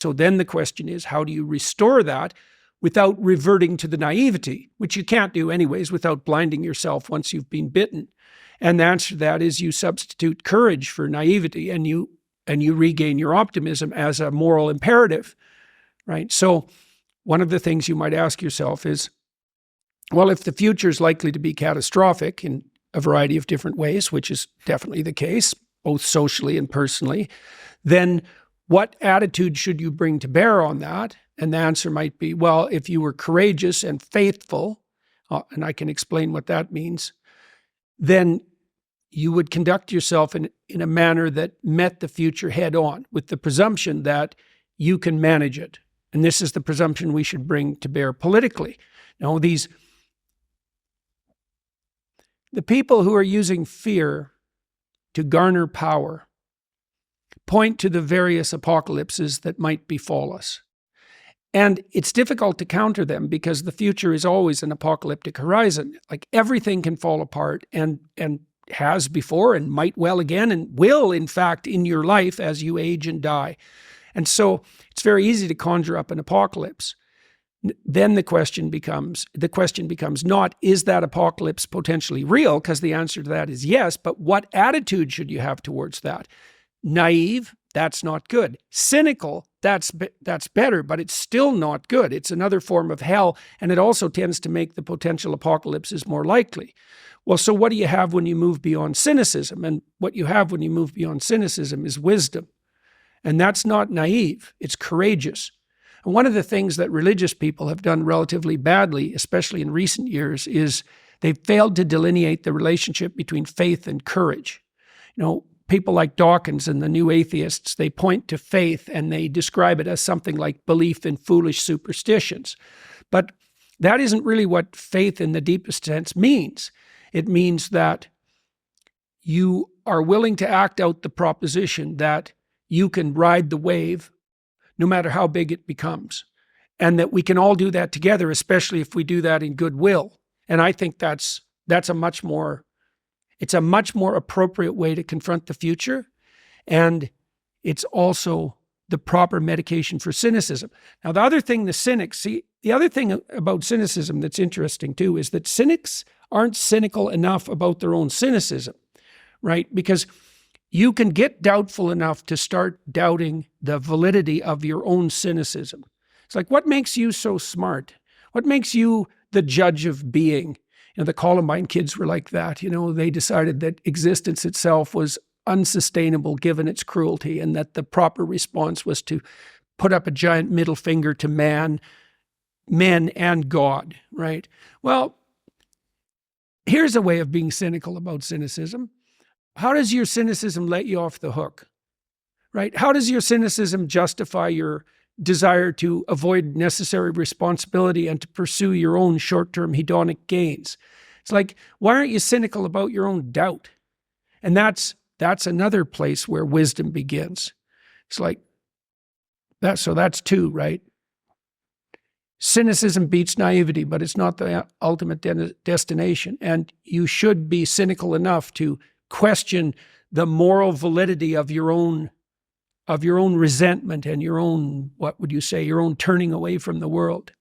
So then the question is, how do you restore that without reverting to the naivety, which you can't do anyways without blinding yourself once you've been bitten? And the answer to that is you substitute courage for naivety, and you regain your optimism as a moral imperative, right? So one of the things you might ask yourself is, well, if the future is likely to be catastrophic in a variety of different ways, which is definitely the case, both socially and personally, then what attitude should you bring to bear on that? And the answer might be, well, if you were courageous and faithful, and I can explain what that means, then you would conduct yourself in a manner that met the future head on, with the presumption that you can manage it. And this is the presumption we should bring to bear politically. Now, the people who are using fear to garner power point to the various apocalypses that might befall us. And it's difficult to counter them because the future is always an apocalyptic horizon. Like everything can fall apart and has before and might well again and will, in fact, in your life as you age and die. And so it's very easy to conjure up an apocalypse. Then the question becomes not, is that apocalypse potentially real? Because the answer to that is yes, but what attitude should you have towards that? Naive, that's not good. Cynical, that's better, but it's still not good. It's another form of hell, and it also tends to make the potential apocalypses more likely. Well, so what do you have when you move beyond cynicism? And what you have when you move beyond cynicism is wisdom. And that's not naive, it's courageous. And one of the things that religious people have done relatively badly, especially in recent years, is they've failed to delineate the relationship between faith and courage. People like Dawkins and the New Atheists, they point to faith and they describe it as something like belief in foolish superstitions. But that isn't really what faith in the deepest sense means. It means that you are willing to act out the proposition that you can ride the wave no matter how big it becomes, and that we can all do that together, especially if we do that in goodwill. And I think that's a much more appropriate way to confront the future, and it's also the proper medication for cynicism. Now, the other thing about cynicism that's interesting too is that cynics aren't cynical enough about their own cynicism, right? Because you can get doubtful enough to start doubting the validity of your own cynicism. It's like, what makes you so smart? What makes you the judge of being? The Columbine kids were like that. They decided that existence itself was unsustainable given its cruelty, and that the proper response was to put up a giant middle finger to men and God, right? Well, here's a way of being cynical about cynicism. How does your cynicism let you off the hook, right? How does your cynicism justify your desire to avoid necessary responsibility and to pursue your own short-term hedonic gains? It's like, why aren't you cynical about your own doubt? And that's another place where wisdom begins. It's like that. So that's two, right? Cynicism beats naivety, but it's not the ultimate destination. And you should be cynical enough to question the moral validity of your own resentment and your own, what would you say, your own turning away from the world.